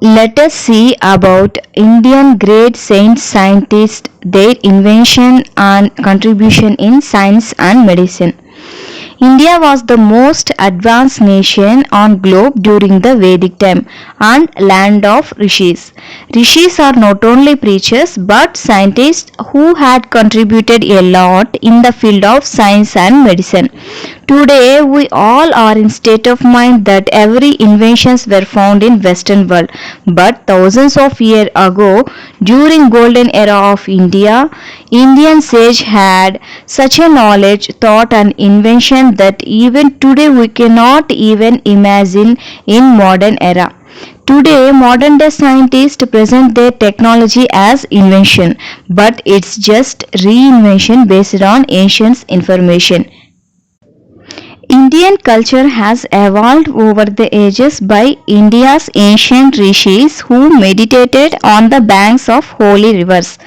Let us see about Indian great saint scientists, their invention and contribution in science and medicine. India was the most advanced nation on globe during the Vedic time and land of rishis. Rishis are not only preachers but scientists who had contributed a lot in the field of science and medicine. Today we all are in state of mind that every inventions were found in western world, but thousands of years ago during golden era of India, Indian sage had such a knowledge, thought and invention that even today we cannot even imagine in modern era. Today, modern day scientists present their technology as invention, but it's just reinvention based on ancient information. Indian culture has evolved over the ages by India's ancient rishis who meditated on the banks of holy rivers.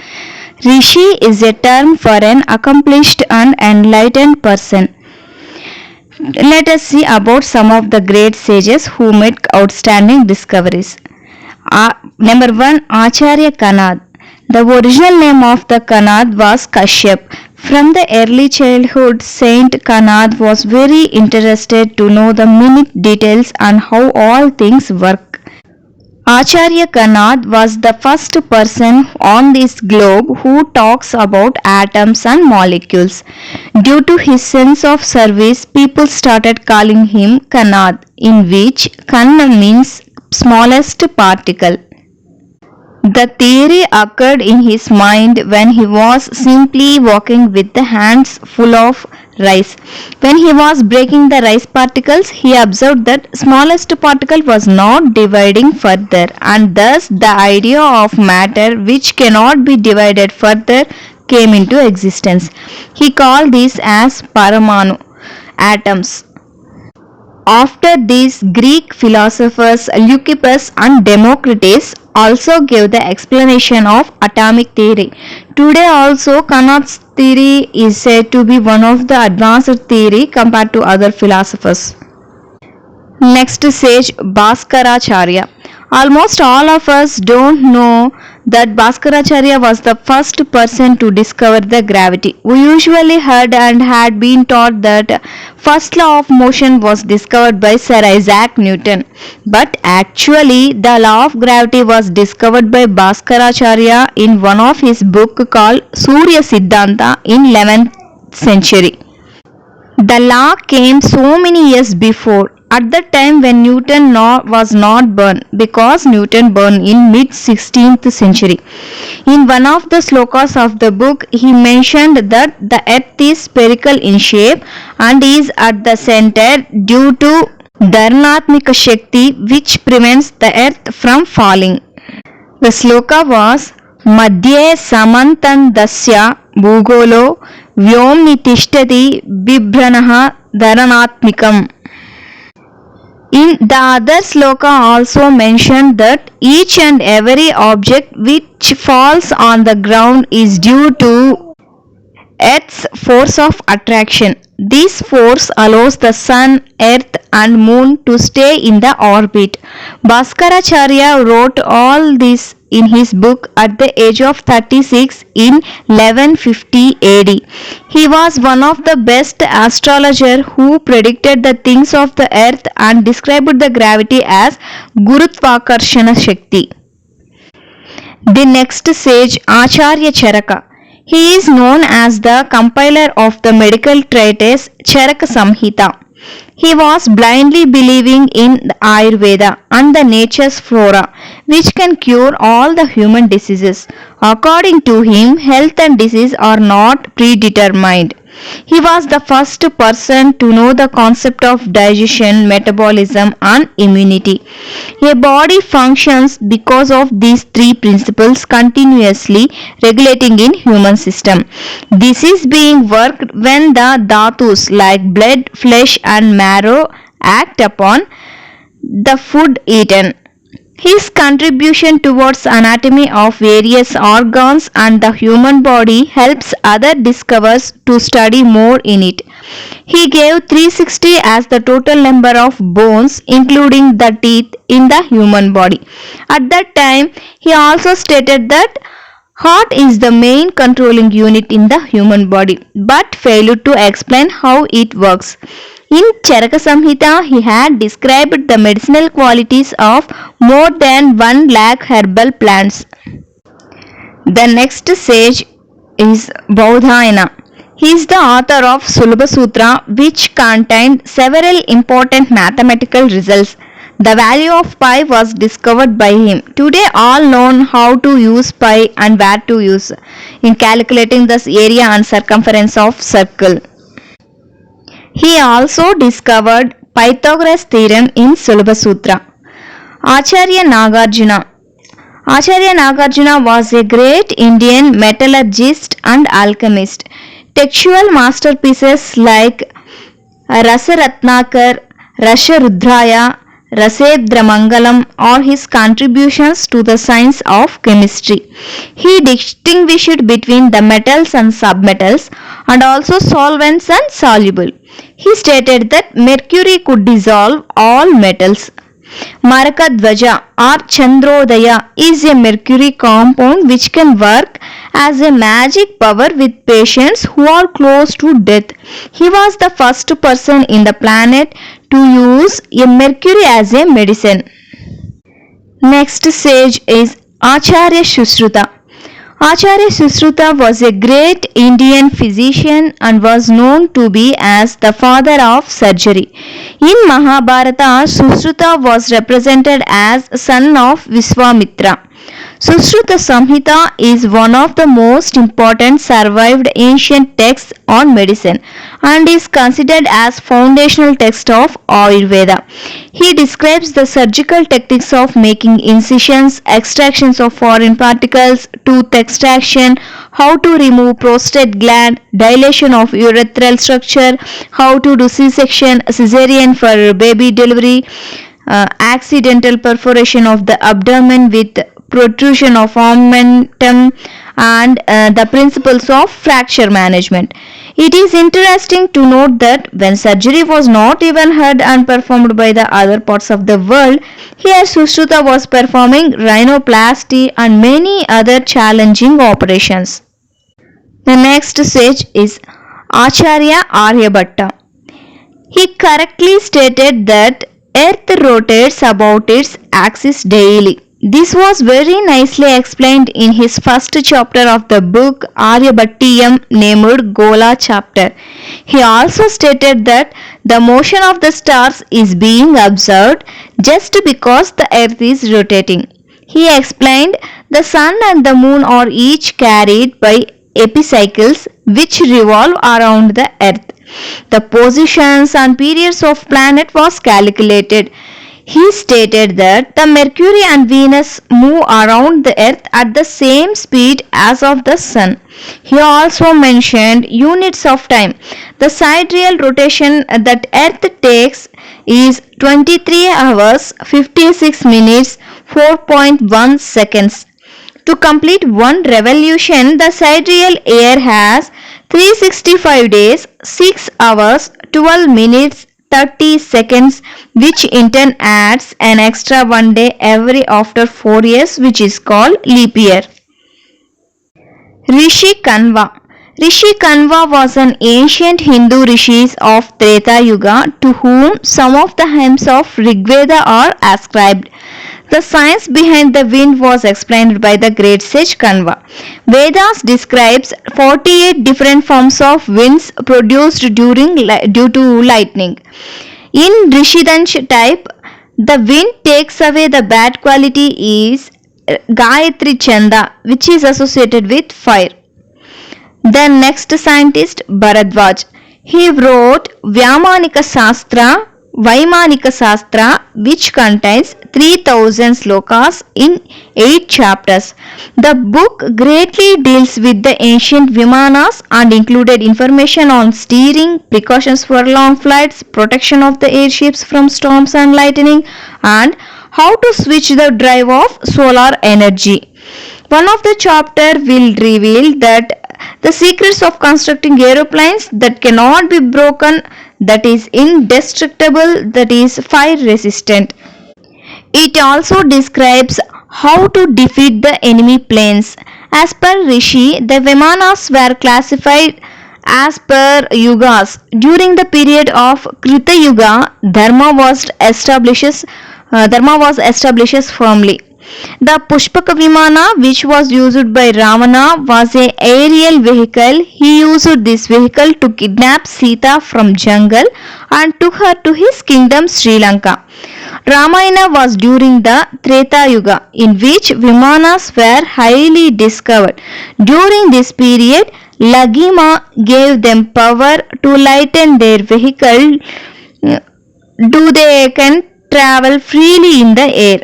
Rishi is a term for an accomplished and enlightened person. Let us see about some of the great sages who made outstanding discoveries. Number 1, Acharya Kanad. The original name of the Kanad was Kashyap. From the early childhood, Saint Kanad was very interested to know the minute details and how all things work. Acharya Kanad was the first person on this globe who talks about atoms and molecules. Due to his sense of service, people started calling him Kanad, in which Kana means smallest particle. The theory occurred in his mind when he was simply walking with the hands full of rice. When he was breaking the rice particles, he observed that smallest particle was not dividing further, and thus the idea of matter which cannot be divided further came into existence. He called these as Paramanu, atoms. After these, Greek philosophers Leucippus and Democritus also gave the explanation of atomic theory. Today also Kanad's theory is said to be one of the advanced theory compared to other philosophers. Next sage Bhaskaracharya. Almost all of us don't know that Bhaskaracharya was the first person to discover the gravity. We usually heard and had been taught that first law of motion was discovered by Sir Isaac Newton. But actually the law of gravity was discovered by Bhaskaracharya in one of his book called Surya Siddhanta in 11th century. The law came so many years before, at the time when Newton was not born, because Newton born in mid 16th century. In one of the slokas of the book, he mentioned that the earth is spherical in shape and is at the center due to Dharnatmika Shakti which prevents the earth from falling. The sloka was Madhye Samantandasya Bhugolo Vyomni Tishtati Bibhranaha Dharanatmikam. In the other sloka also mentioned that each and every object which falls on the ground is due to Earth's force of attraction. This force allows the sun, earth and moon to stay in the orbit. Bhaskaracharya wrote all this in his book at the age of 36 in 1150 AD. He was one of the best astrologers who predicted the things of the earth and described the gravity as Gurutvakarshana Shakti. The next sage Acharya Charaka. He is known as the compiler of the medical treatise Charaka Samhita. He was blindly believing in the Ayurveda and the nature's flora, which can cure all the human diseases. According to him, health and disease are not predetermined. He was the first person to know the concept of digestion, metabolism and immunity. A body functions because of these three principles continuously regulating in human system. This is being worked when the dhatus like blood, flesh and marrow act upon the food eaten. His contribution towards anatomy of various organs and the human body helps other discoverers to study more in it. He gave 360 as the total number of bones, including the teeth, in the human body. At that time, he also stated that heart is the main controlling unit in the human body, but failed to explain how it works. In Charaka Samhita, he had described the medicinal qualities of more than 1 lakh herbal plants. The next sage is Baudhayana. He is the author of Sulabha Sutra, which contained several important mathematical results. The value of pi was discovered by him. Today all know how to use pi and where to use in calculating the area and circumference of circle. He also discovered Pythagoras theorem in Sulabha Sutra. Acharya Nagarjuna. Acharya Nagarjuna was a great Indian metallurgist and alchemist. Textual masterpieces like Rasa Ratnakar, Rasha Rudraya, Rasedramangalam are his contributions to the science of chemistry. He distinguished between the metals and submetals and also solvents and soluble. He stated that mercury could dissolve all metals. Marakadvaja or Chandrodaya is a mercury compound which can work as a magic power with patients who are close to death. He was the first person in the planet to use a mercury as a medicine. Next sage is Acharya Sushruta. Acharya Sushruta was a great Indian physician and was known to be as the father of surgery. In Mahabharata, Sushruta was represented as son of Viswamitra. Sushruta Samhita is one of the most important survived ancient texts on medicine and is considered as foundational text of Ayurveda. He describes the surgical techniques of making incisions, extractions of foreign particles, tooth extraction, how to remove prostate gland, dilation of urethral structure, how to do C-section, cesarean for baby delivery, accidental perforation of the abdomen with protrusion of omentum, and the principles of fracture management. It is interesting to note that when surgery was not even heard and performed by the other parts of the world, here Sushruta was performing rhinoplasty and many other challenging operations. The next sage is Acharya Aryabhatta. He correctly stated that Earth rotates about its axis daily. This was very nicely explained in his first chapter of the book Aryabhattiyam named Gola chapter. He also stated that the motion of the stars is being observed just because the earth is rotating. He explained the sun and the moon are each carried by epicycles which revolve around the earth. The positions and periods of planet was calculated. He stated that the Mercury and Venus move around the earth at the same speed as of the sun. He also mentioned units of time. The sidereal rotation that earth takes is 23 hours 56 minutes 4.1 seconds. To complete one revolution, the sidereal year has 365 days, 6 hours, 12 minutes, 30 seconds, which in turn adds an extra one day every after 4 years, which is called leap year. Rishi Kanva. Rishi Kanva was an ancient Hindu rishis of Treta Yuga to whom some of the hymns of Rigveda are ascribed. The science behind the wind was explained by the great sage Kanva. Vedas describes 48 different forms of winds produced due to lightning. In Rishidansh type, the wind takes away the bad quality is Gayatri Chanda, which is associated with fire. The next scientist Bharadwaj. He wrote Vyamanika Shastra, Vaimanika Shastra, which contains 3000 slokas in 8 chapters. The book greatly deals with the ancient Vimanas and included information on steering, precautions for long flights, protection of the airships from storms and lightning, and how to switch the drive of solar energy. One of the chapter will reveal that the secrets of constructing aeroplanes that cannot be broken, that is indestructible, that is fire resistant. It also describes how to defeat the enemy planes. As per Rishi, the Vimanas were classified as per yugas. During the period of Krita Yuga, Dharma was established firmly. The Pushpaka Vimana, which was used by Ravana, was a aerial vehicle. He used this vehicle to kidnap Sita from jungle and took her to his kingdom Sri Lanka. Ramayana was during the Treta Yuga, in which Vimanas were highly discovered. During this period, Lagima gave them power to lighten their vehicle, do they can travel freely in the air.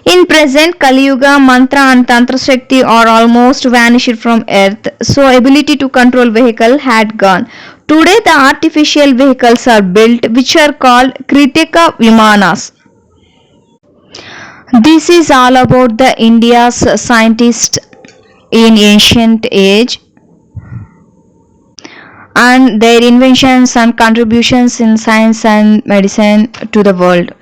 In present Kali Yuga, mantra and tantra shakti are almost vanished from earth, so ability to control vehicle had gone. Today the artificial vehicles are built which are called Kritika Vimanas. This is all about the India's scientists in ancient age and their inventions and contributions in science and medicine to the world.